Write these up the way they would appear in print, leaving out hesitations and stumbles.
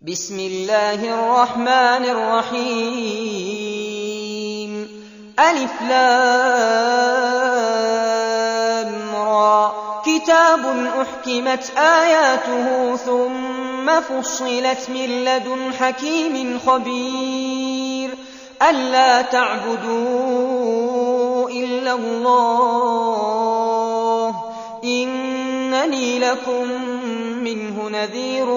بسم الله الرحمن الرحيم ألف لام را كتاب أحكمت آياته ثم فصلت من لدن حكيم خبير ألا تعبدوا إلا الله إنني لكم منه نذير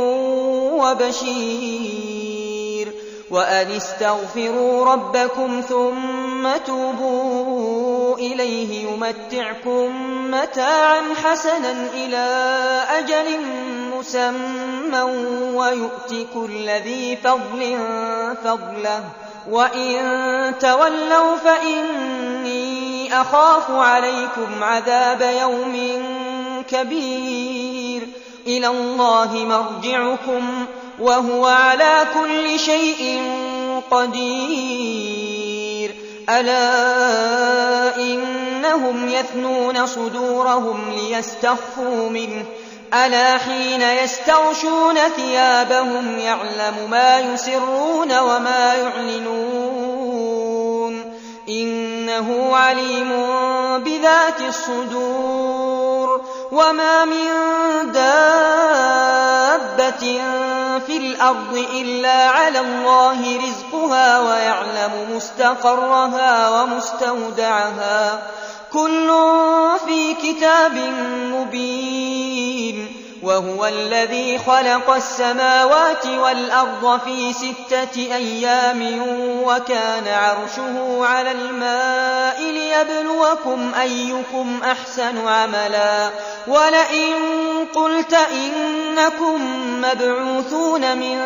وبشير وأن استغفروا ربكم ثم توبوا إليه يمتعكم متاعا حسنا إلى أجل مسمى ويؤت كل ذي فضل فضله وإن تولوا فإني أخاف عليكم عذاب يوم كبير إلى الله مرجعكم وهو على كل شيء قدير ألا إنهم يثنون صدورهم ليستخفوا منه ألا حين يستغشون ثيابهم يعلم ما يسرون وما يعلنون إنه عليم بذات الصدور وما من دابة في الأرض إلا على الله رزقها ويعلم مستقرها ومستودعها كل في كتاب مبين وهو الذي خلق السماوات والأرض في 6 أيام وكان عرشه على الماء ليبلوكم أيكم أحسن عملا ولئن قلت إنكم مبعوثون من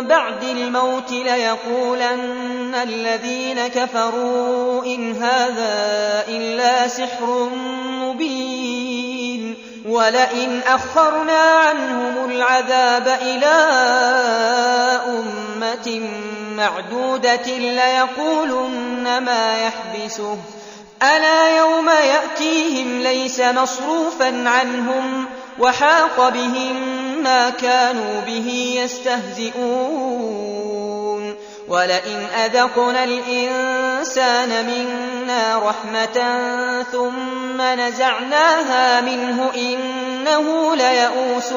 بعد الموت ليقولن الذين كفروا إن هذا إلا سحر مبين ولئن أخرنا عنهم العذاب إلى أمة معدودة ليقولن ما يحبسه ألا يوم يأتيهم ليس مصروفا عنهم وحاق بهم ما كانوا به يستهزئون ولئن أذقنا الإنسان منا رحمة ثم نزعناها منه إنه ليئوس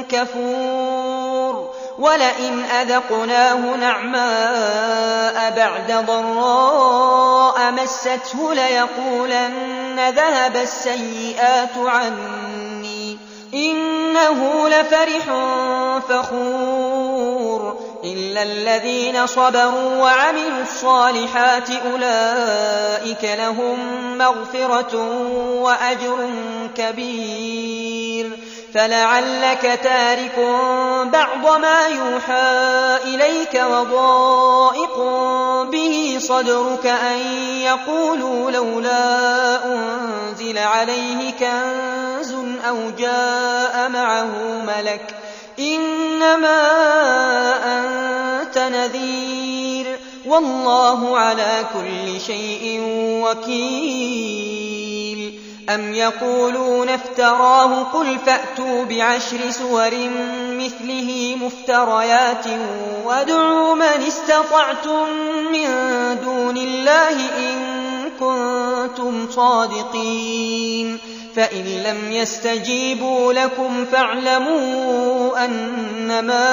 كفور ولئن أذقناه نعماء بعد ضراء مسته ليقولن ذهب السيئات عني إنه لفرح فخور إلا الذين صبروا وعملوا الصالحات أولئك لهم مغفرة وأجر كبير فلعلك تارك بعض ما يوحى إليك وضائق به صدرك أن يقولوا لولا أنزل عليه كنز أو جاء معه ملك إنما أنت نذير والله على كل شيء وكيل أم يقولون افتراه قل فأتوا بعشر سور مثله مفتريات وادعوا من استطعتم من دون الله إن كنتم صادقين فإن لم يستجيبوا لكم فاعلموا أنما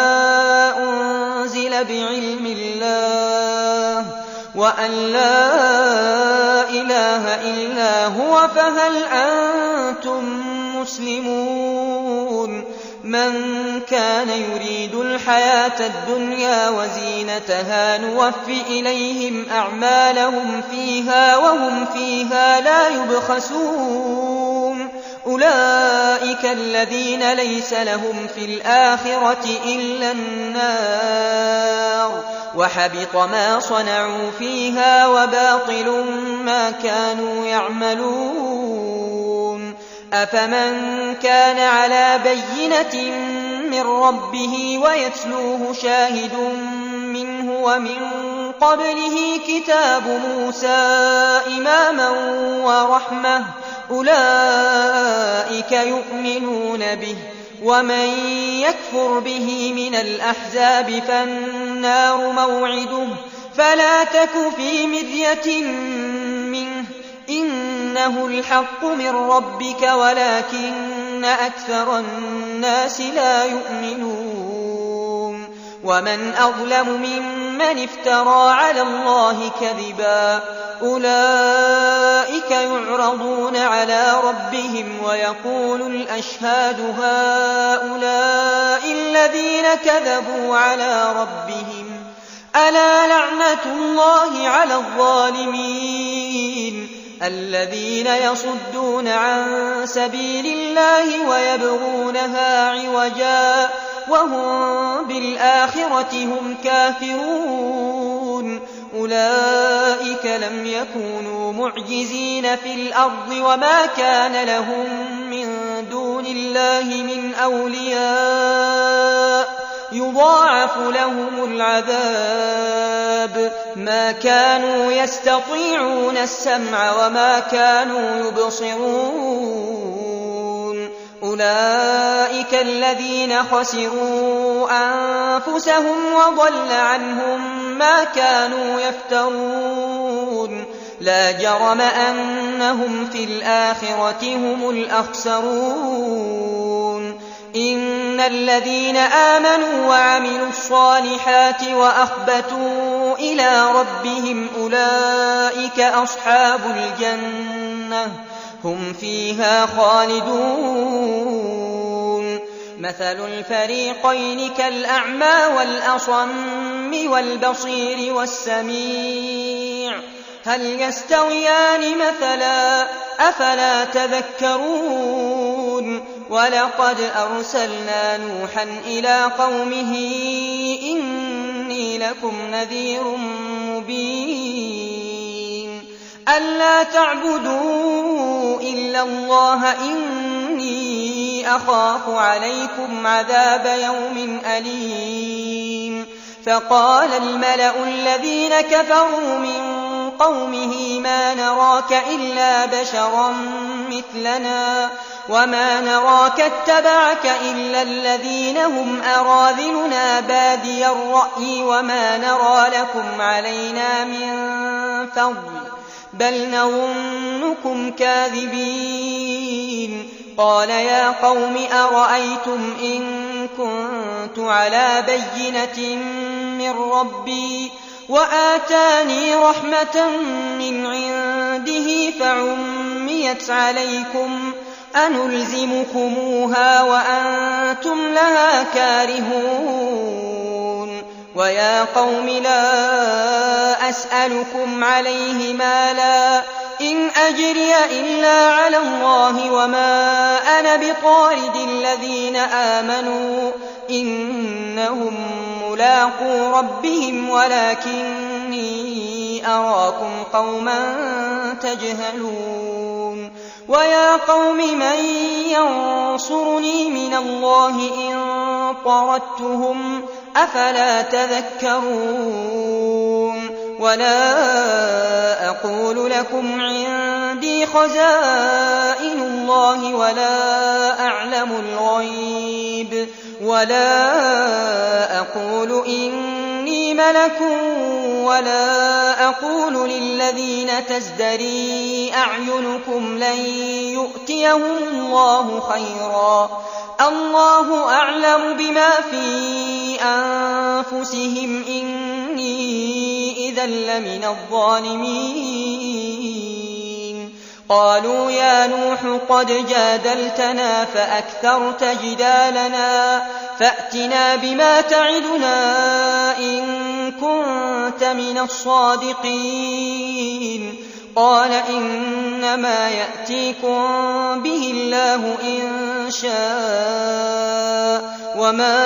أنزل بعلم الله وأن لا إله إلا هو فهل أنتم مسلمون من كان يريد الحياة الدنيا وزينتها نوف إليهم أعمالهم فيها وهم فيها لا يبخسون أولئك الذين ليس لهم في الآخرة إلا النار وحبط ما صنعوا فيها وباطل ما كانوا يعملون أفمن كان على بينة من ربه ويتلوه شاهد منه ومن قبله كتاب موسى إماما ورحمة أولئك يؤمنون به ومن يكفر به من الأحزاب فالنار موعده فلا تك في مرية منه إنه الحق من ربك ولكن أكثر الناس لا يؤمنون ومن أظلم ممن افترى على الله كذبا أولئك يعرضون على ربهم ويقول الأشهاد هؤلاء الذين كذبوا على ربهم ألا لعنة الله على الظالمين الذين يصدون عن سبيل الله ويبغونها عوجا وهم بالآخرة هم كافرون أولئك لم يكونوا معجزين في الأرض وما كان لهم من دون الله من أولياء يضاعف لهم العذاب ما كانوا يستطيعون السمع وما كانوا يبصرون أولئك الذين خسروا أنفسهم وضل عنهم ما كانوا يفترون لا جرم أنهم في الآخرة هم الأخسرون إن الذين آمنوا وعملوا الصالحات وأخبتوا إلى ربهم أولئك أصحاب الجنة هم فيها خالدون مثل الفريقين كالأعمى والأصم والبصير والسميع هل يستويان مثلا أفلا تذكرون ولقد أرسلنا نوحا إلى قومه إني لكم نذير مبين ألا تعبدوا إلا الله إني أخاف عليكم عذاب يوم أليم فقال الملأ الذين كفروا من قومه ما نراك إلا بشرا مثلنا وما نراك اتبعك إلا الذين هم أراذلنا بادي الرأي وما نرى لكم علينا من فضل بل نظنكم كاذبين قال يا قوم أرأيتم إن كنت على بينة من ربي وآتاني رحمة من عنده فعميت عليكم أنلزمكموها وأنتم لها كارهون ويا قوم لا أسألكم عليه مالا إن أجري إلا على الله وما أنا بطارد الذين آمنوا إنهم ملاقو ربهم ولكني أراكم قوما تجهلون ويا قوم من ينصرني من الله إن طردتهم أفلا تذكرون ولا أقول لكم عندي خزائن الله ولا أعلم الغيب ولا أقول إني ملك ولا أقول للذين تزدري أعينكم لن يؤتيهم الله خيرا الله أعلم بما في أنفسهم إني إذا لمن الظالمين قالوا يا نوح قد جادلتنا فأكثرت جدالنا فأتنا بما تعدنا إن كنت من الصادقين قال إنما يأتيكم به الله إن شاء وما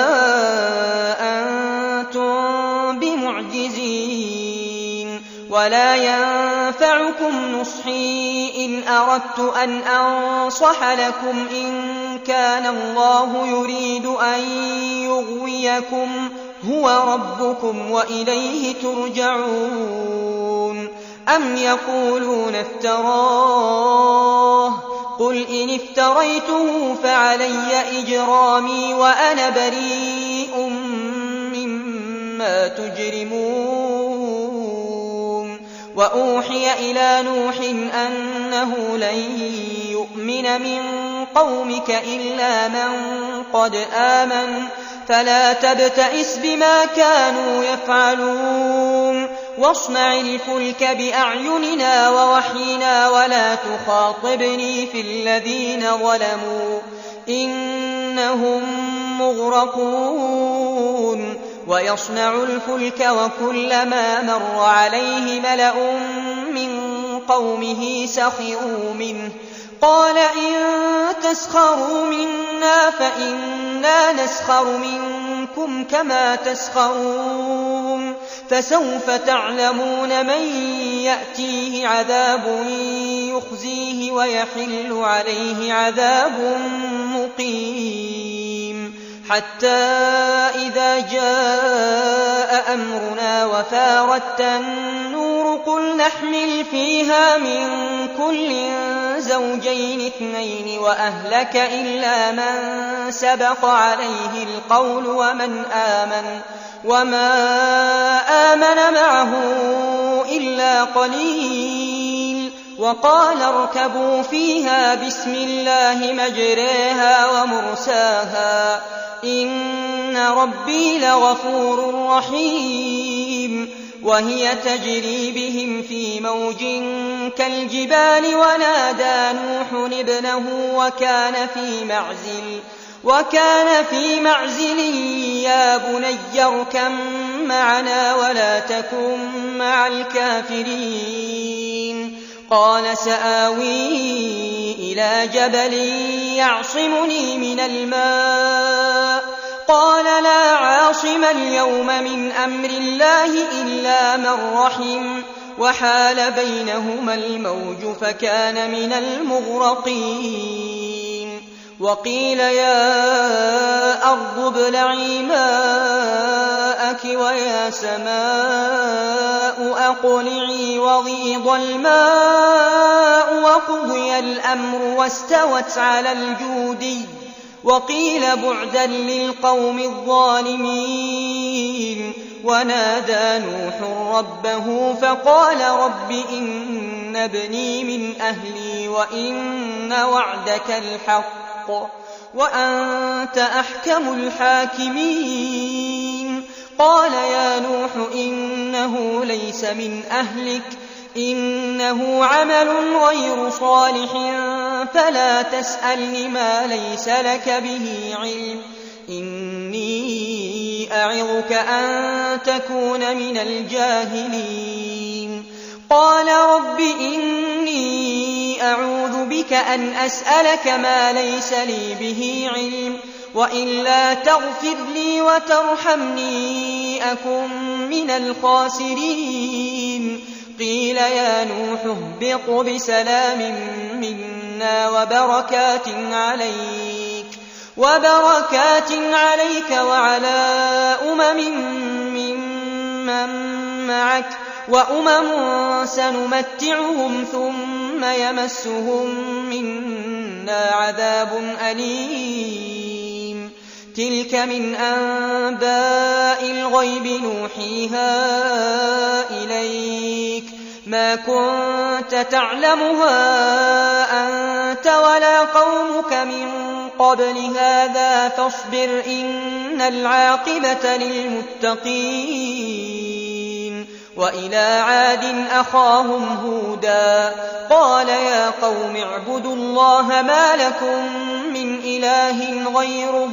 أنتم بمعجزين ولا ينفعكم نصحي إن أردت أن أنصح لكم إن كان الله يريد أن يغويكم هو ربكم وإليه ترجعون أم يقولون افتراه قل إن افتريته فعلي إجرامي وأنا بريء مما تجرمون وأوحي إلى نوح أنه لن يؤمن من قومك إلا من قد آمن فلا تبتئس بما كانوا يفعلون واصنع الفلك بأعيننا ووحينا ولا تخاطبني في الذين ظلموا إنهم مغرقون ويصنع الفلك وكلما مر عليه ملأ من قومه سخروا منه قال إن تسخروا منا فإنا نسخر منكم كما تسخرون فسوف تعلمون من يأتيه عذاب يخزيه ويحل عليه عذاب مقيم حتى إذا جاء أمرنا وفارت النور قل نحمل فيها من كل زوجين اثنين وأهلك إلا من سبق عليه القول وما آمن معه إلا قليل وقال اركبوا فيها بسم الله مجريها ومرساها إن ربي لغفور رحيم وهي تجري بهم في موج كالجبال ونادى نوح ابنه وكان في معزل يا بني اركب معنا ولا تكن مع الكافرين قال سآوي إلى جبل يعصمني من الماء قال لا عاصم اليوم من أمر الله إلا من رحم وحال بينهما الموج فكان من المغرقين وقيل يا أرض ابلعي ماءك ويا سماء أقلعي وغيض الماء وقضي الأمر واستوت على الجودي وقيل بعدا للقوم الظالمين ونادى نوح ربه فقال رب إن ابني من أهلي وإن وعدك الحق وأنت أحكم الحاكمين قال يا نوح إنه ليس من أهلك إنه عمل غير صالح فلا تسألني ما ليس لك به علم إني أعظك أن تكون من الجاهلين قال رب إني أعوذ بك أن أسألك ما ليس لي به علم وإلا تغفر لي وترحمني أكن من الخاسرين قيل يا نوح اهبط بسلام منا وبركات عليك وعلى ممن معك وأمم سنمتعهم ثم يمسهم منا عذاب أليم تلك من أنباء الغيب نوحيها إليك ما كنت تعلمها أنت ولا قومك من قبل هذا فاصبر إن العاقبة للمتقين وإلى عاد أخاهم هودا قال يا قوم اعبدوا الله ما لكم من إله غيره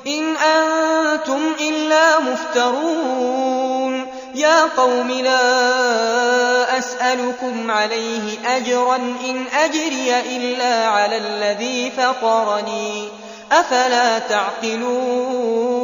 إن أنتم إلا مفترون يا قوم لا أسألكم عليه أجرا إن أجري إلا على الذي فطرني أفلا تعقلون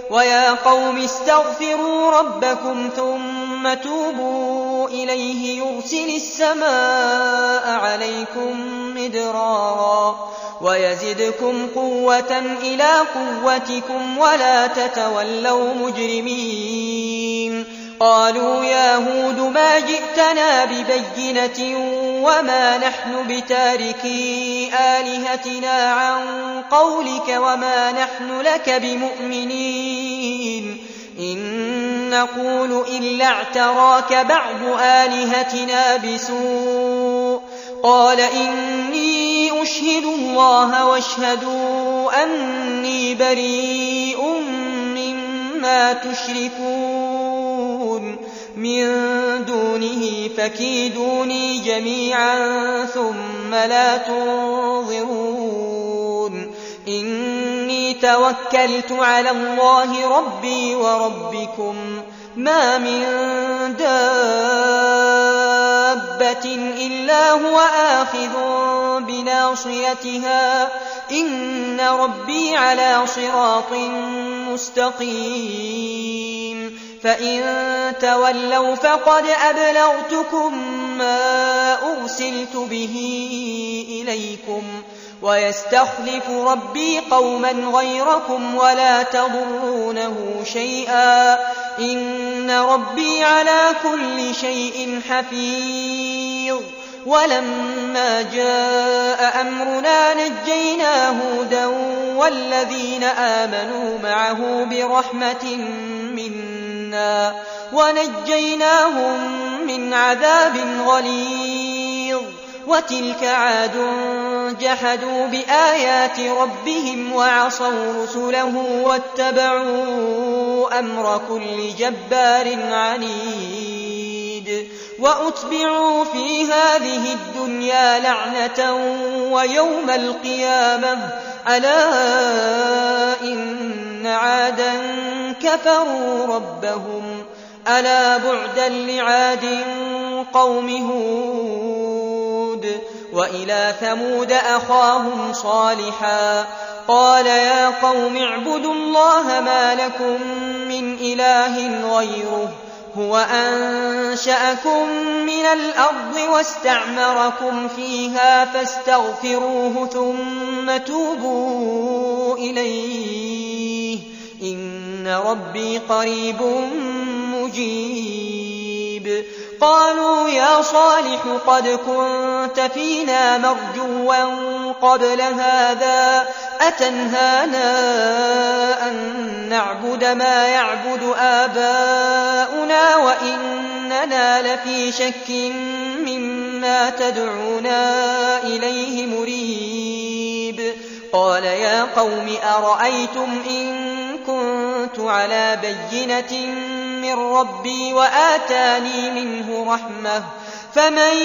ويا قوم استغفروا ربكم ثم توبوا إليه يرسل السماء عليكم مدرارا ويزدكم قوة إلى قوتكم ولا تتولوا مجرمين قالوا يا هود ما جئتنا ببينة وما نحن بتاركي آلهتنا عن قولك وما نحن لك بمؤمنين إن نقول إلا اعتراك بعض آلهتنا بسوء قال إني أشهد الله واشهدوا أني بريء مما تشركون من دونه فكيدوني جميعا ثم لا تنظرون إني توكلت على الله ربي وربكم ما من دابة إلا هو آخذ بناصيتها إن ربي على صراط مستقيم فإن تولوا فقد أبلغتكم ما أرسلت به إليكم ويستخلف ربي قوما غيركم ولا تضرونه شيئا إن ربي على كل شيء حفيظ ولما جاء أمرنا نجينا هودا والذين آمنوا معه برحمة منا ونجيناهم من عذاب غليظ وتلك عاد جحدوا بآيات ربهم وعصوا رسله واتبعوا أمر كل جبار عنيد وأتبعوا في هذه الدنيا لعنة ويوم القيامة ألا إن عادا كفروا ربهم ألا بعدا لعاد قوم هود وإلى ثمود أخاهم صالحا قال يا قوم اعبدوا الله ما لكم من إله غيره هو أنشأكم من الأرض واستعمركم فيها فاستغفروه ثم توبوا إليه إن ربي قريب مجيب قالوا يا صالح قد كنت فينا مرجوا قبل هذا أتنهانا أن نعبد ما يعبد آباؤنا وإننا لفي شك مما تدعونا إليه مريب قال يا قوم أرأيتم إن كنت على بينة من ربي وآتاني منه رحمة فمن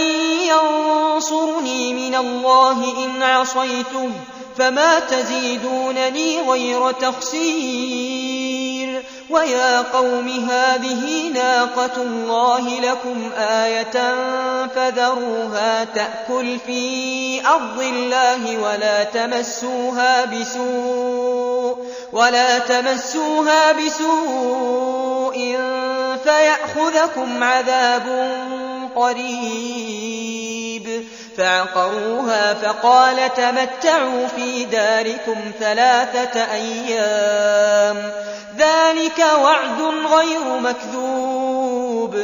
ينصرني من الله إن عصيته فما تزيدونني غير تخسير ويا قوم هذه ناقة الله لكم آية فذروها تأكل في أرض الله ولا تمسوها بسوء فيأخذكم عذاب قريب فعقروها فقال تمتعوا في داركم 3 أيام ذلك وعد غير مكذوب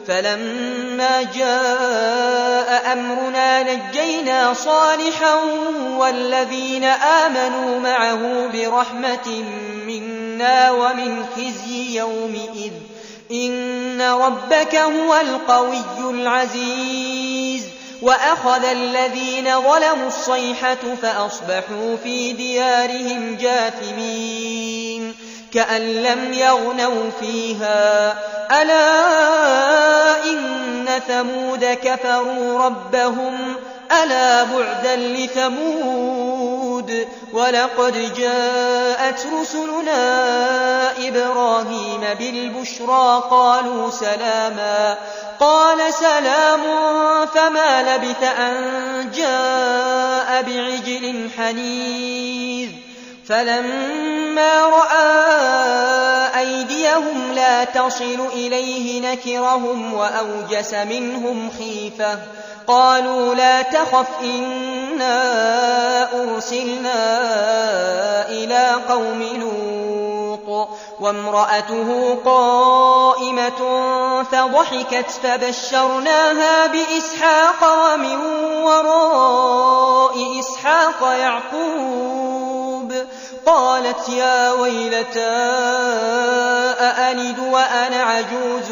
فلما جاء أمرنا نجينا صالحا والذين آمنوا معه برحمة منا ومن خزي يومئذ إن ربك هو القوي العزيز وأخذ الذين ظلموا الصيحة فأصبحوا في ديارهم جاثمين كأن لم يغنوا فيها ألا إن ثمود كفروا ربهم ألا بعدا لثمود ولقد جاءت رسلنا إبراهيم بالبشرى قالوا سلاما قال سلام فما لبث أن جاء بعجل حنيذ فلما رأى أيديهم لا تصل إليه نكرهم وأوجس منهم خيفة قالوا لا تخف إنا أرسلنا إلى قوم لوط وامرأته قائمة قرية فضحكت فبشرناها بإسحاق ومن وراء إسحاق يعقوب قالت يا ويلتى أألد وأنا عجوز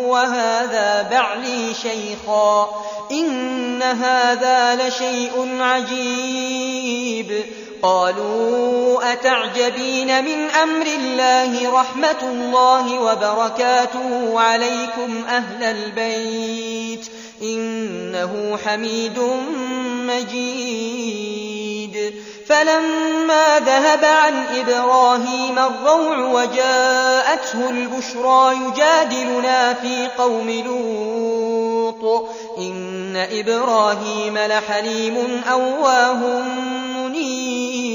وهذا بعلي شيخا إن هذا لشيء عجيب قالوا أتعجبين من أمر الله رحمة الله وبركاته عليكم أهل البيت إنه حميد مجيد فلما ذهب عن إبراهيم الروع وجاءته البشرى يجادلنا في قوم لوط إن إبراهيم لحليم أواه منيب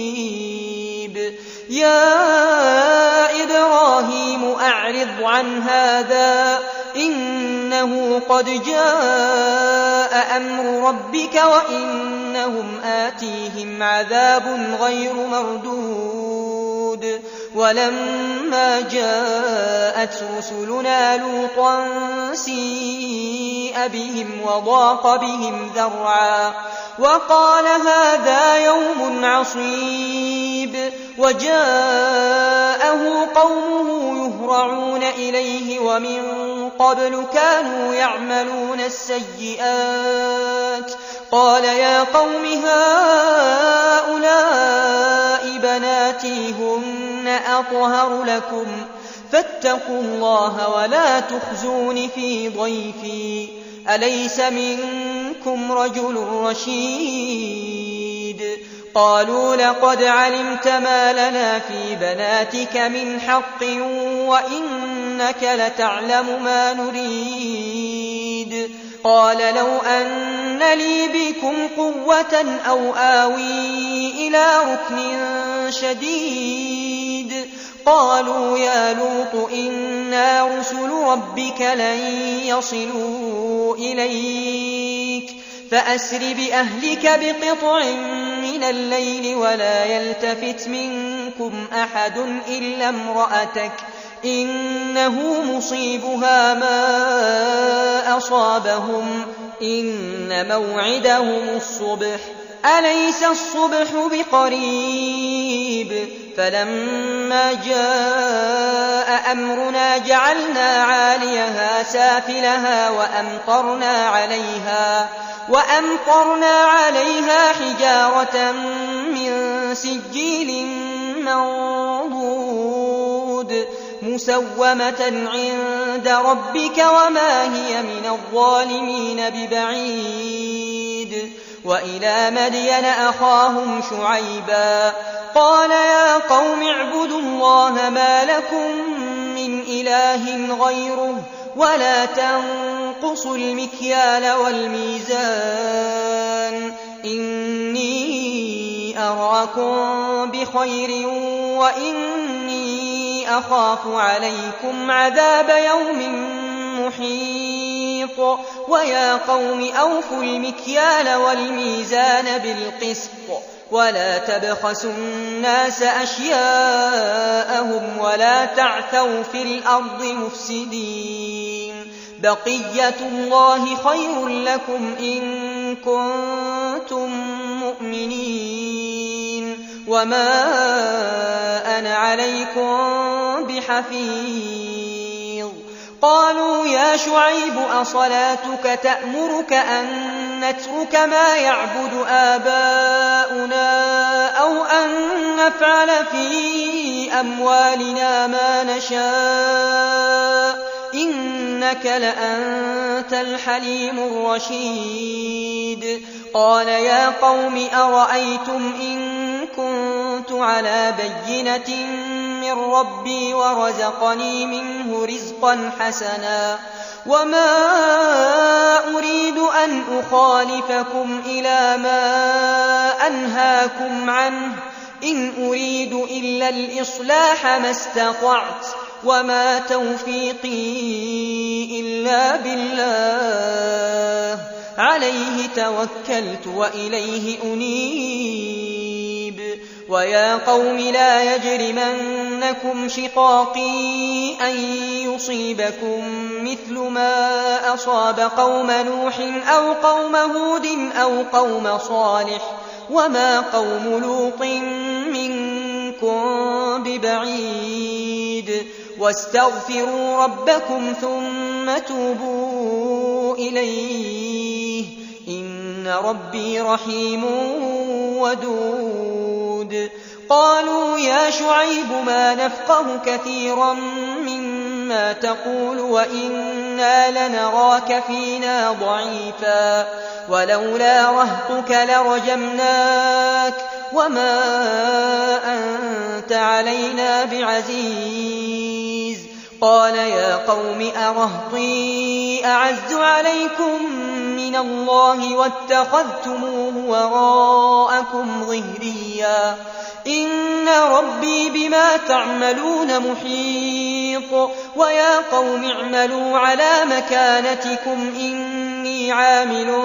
يا إبراهيم أعرض عن هذا إنه قد جاء أمر ربك وإنهم آتيهم عذاب غير مردود ولما جاءت رسلنا لوطا سيء بهم وضاق بهم ذرعا وقال هذا يوم عصيب وجاءه قومه يهرعون إليه ومن قبل كانوا يعملون السيئات قال يا قوم هؤلاء بناتي هن أطهر لكم فاتقوا الله ولا تخزون في ضيفي أليس منكم رجل رشيد قالوا لقد علمت ما لنا في بناتك من حق وإنك لتعلم ما نريد قال لو أن لي بكم قوة أو آوي إلى ركن شديد قالوا يا لوط إنا رسل ربك لن يصلوا إليك فأسر بأهلك بقطع من الليل ولا يلتفت منكم أحد إلا امرأتك إنه مصيبها ما أصابهم إن موعدهم الصبح أليس الصبح بقريب فلما جاء أمرنا جعلنا عاليها سافلها وأمطرنا عليها حجارة من سجيل منضود مسومة عند ربك وما هي من الظالمين ببعيد وإلى مدين أخاهم شعيبا قال يا قوم اعبدوا الله ما لكم من إله غيره ولا تنقصوا المكيال والميزان إني أراكم بخير وإني أخاف عليكم عذاب يوم محيط ويا قوم أوفوا المكيال والميزان بالقسط ولا تبخسوا الناس أشياءهم ولا تعثوا في الأرض مفسدين بقية الله خير لكم إن كنتم مؤمنين وما أنا عليكم بحفيظ قالوا يا شعيب أصلاتك تأمرك أن نترك ما يعبد آباؤنا أو أن نفعل في أموالنا ما نشاء إنك لأنت الحليم الرشيد قال يا قوم أرأيتم إن كنت على بينة من ربي ورزقني منه رزقا حسنا وما أريد أن أخالفكم إلى ما أنهاكم عنه إن أريد إلا الإصلاح ما استطعت وما توفيقي إلا بالله عليه توكلت وإليه أنيب ويا قوم لا يجرمنكم شقاقي أن يصيبكم مثل ما أصاب قوم نوح أو قوم هود أو قوم صالح وما قوم لوط منكم ببعيد واستغفروا ربكم ثم توبوا إليه إن ربي رحيم ودود قالوا يا شعيب ما نفقه كثيرا مما تقول وإنا لنراك فينا ضعيفا ولولا رهطك لرجمناك وما أنت علينا بعزيز قال يا قوم أرهطي أعز عليكم من الله واتخذتموه وراءكم ظهريا إن ربي بما تعملون محيط ويا قوم اعملوا على مكانتكم إني عامل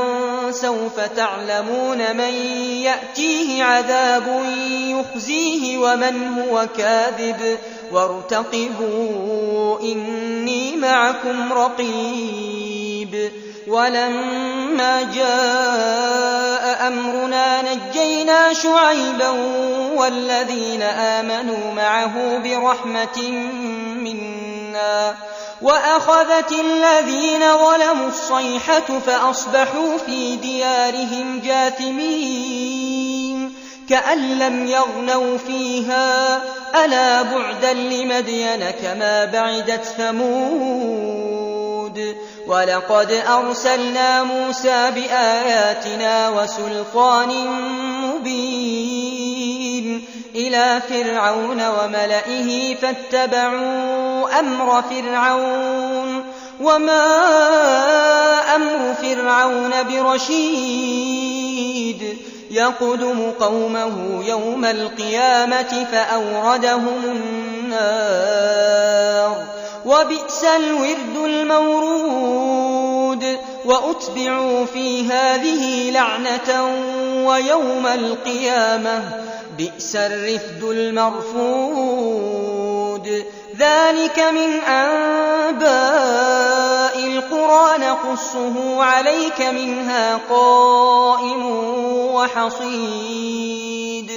سوف تعلمون من يأتيه عذاب يخزيه ومن هو كاذب وارتقبوا إني معكم رقيب ولما جاء أمرنا نجينا شعيبا والذين آمنوا معه برحمة منا وأخذت الذين ظلموا الصيحة فأصبحوا في ديارهم جاثمين كأن لم يغنوا فيها ألا بعدا لمدين كما بعدت ثمود ولقد أرسلنا موسى بآياتنا وسلطان مبين إلى فرعون وملئه فاتبعوا أمر فرعون وما أمر فرعون برشيد يقدم قومه يوم القيامة فأوردهم النار وبئس الورد المورود وأتبعوا في هذه لعنة ويوم القيامة بئس الرفد المرفود ذلك من أنباء القرى نقصه عليك منها قائم وحصيد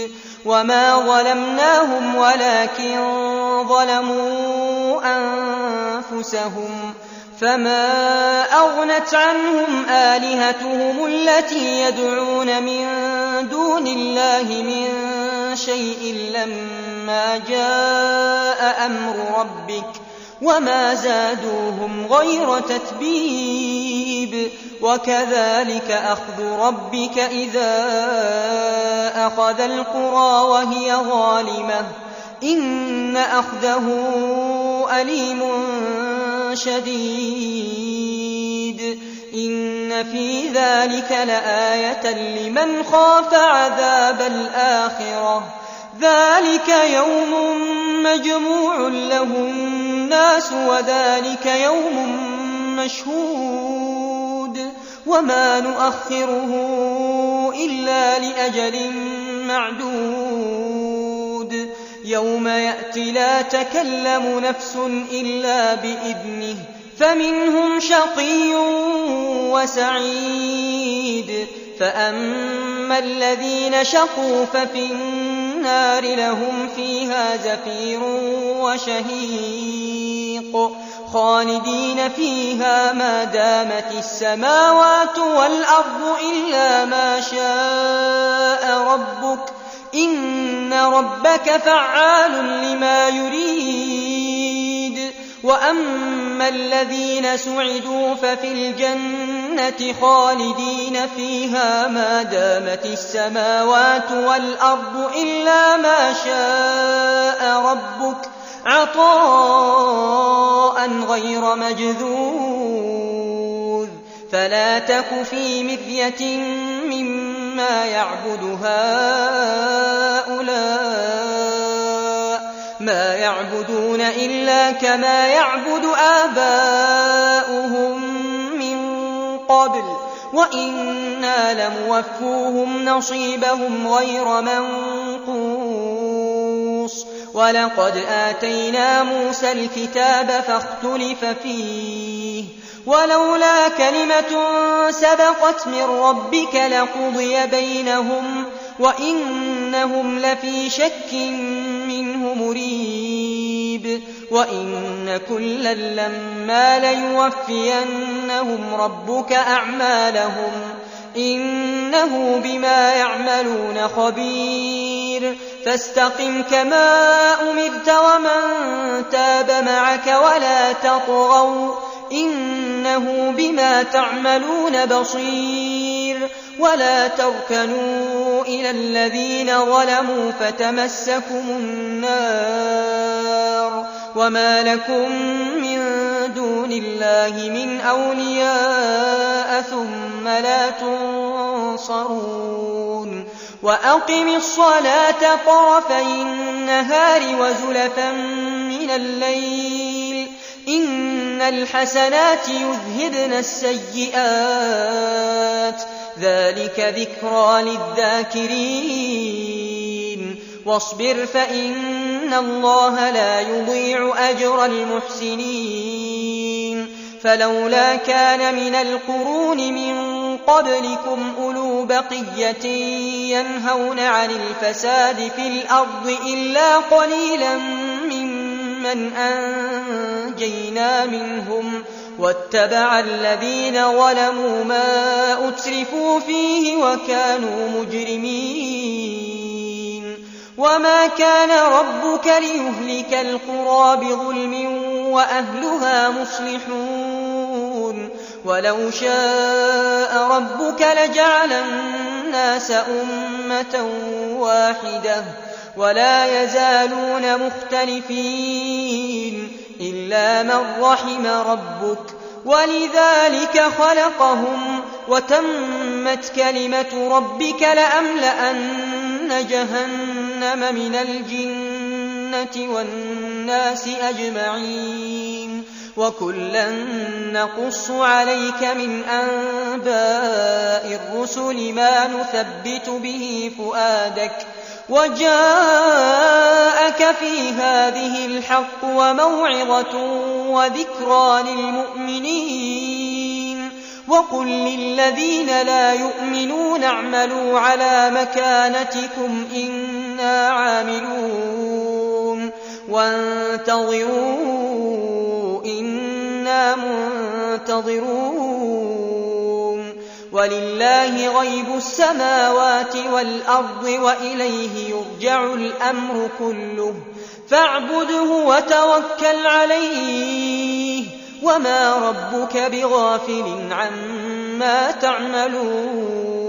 وما ظلمناهم ولكن ظلموا أنفسهم فما أغنت عنهم آلهتهم التي يدعون من دون الله من شيء لما جاء أمر ربك وما زادوهم غير تتبيب وكذلك أخذ ربك إذا أخذ القرى وهي ظالمة إن أخذه أليم شديد إن في ذلك لآية لمن خاف عذاب الآخرة ذلك يوم مجموع له الناس وذلك يوم مشهود وما نؤخره إلا لأجل معدود يوم يأتي لا تكلم نفس إلا بإذنه فمنهم شقي وسعيد فأما الذين شقوا ففي النار لهم فيها زفير وشهيق خالدين فيها ما دامت السماوات والأرض إلا ما شاء ربك إن ربك فعال لما يريد وأما الذين سعدوا ففي الجنة خالدين فيها ما دامت السماوات والأرض إلا ما شاء ربك عطاء غير مجذوذ فلا تك في مرية مما يعبد هؤلاء ما يعبدون إلا كما يعبد آباؤهم من قبل وإنا لموفوهم نصيبهم غير منقوص ولقد آتينا موسى الكتاب فاختلف فيه ولولا كلمة سبقت من ربك لقضي بينهم وإنهم لفي شك منه مريب وإن كلا لما ليوفينهم ربك أعمالهم إنه بما يعملون خبير فاستقم كما أمرت ومن تاب معك ولا تطغوا إنه بما تعملون بصير ولا تركنوا إلى الذين ظلموا فتمسكم النار وما لكم من دون الله من أولياء ثم لا تنصرون وأقم الصلاة طرفي النهار وزلفا من الليل إن الحسنات يذهبن السيئات ذلك ذكرى للذاكرين واصبر فإن الله لا يضيع أجر المحسنين فلولا كان من القرون من قبلكم أولو بقية ينهون عن الفساد في الأرض إلا قليلا ممن أنجينا منهم واتبع الذين ظلموا ما أترفوا فيه وكانوا مجرمين وما كان ربك ليهلك القرى بظلم وأهلها مصلحون ولو شاء ربك لجعل الناس أمة واحدة ولا يزالون مختلفين إلا من رحم ربك ولذلك خلقهم وتمت كلمة ربك لأملأن جهنم من الجنة والناس أجمعين وكلا نقص عليك من أنباء الرسل ما نثبت به فؤادك وجاءك في هذه الحق وموعظة وذكرى للمؤمنين وقل للذين لا يؤمنون اعملوا على مكانتكم إنا عاملون وانتظروا إنا منتظرون ولله غيب السماوات والأرض وإليه يرجع الأمر كله فاعبده وتوكل عليه وما ربك بغافل عما تعملون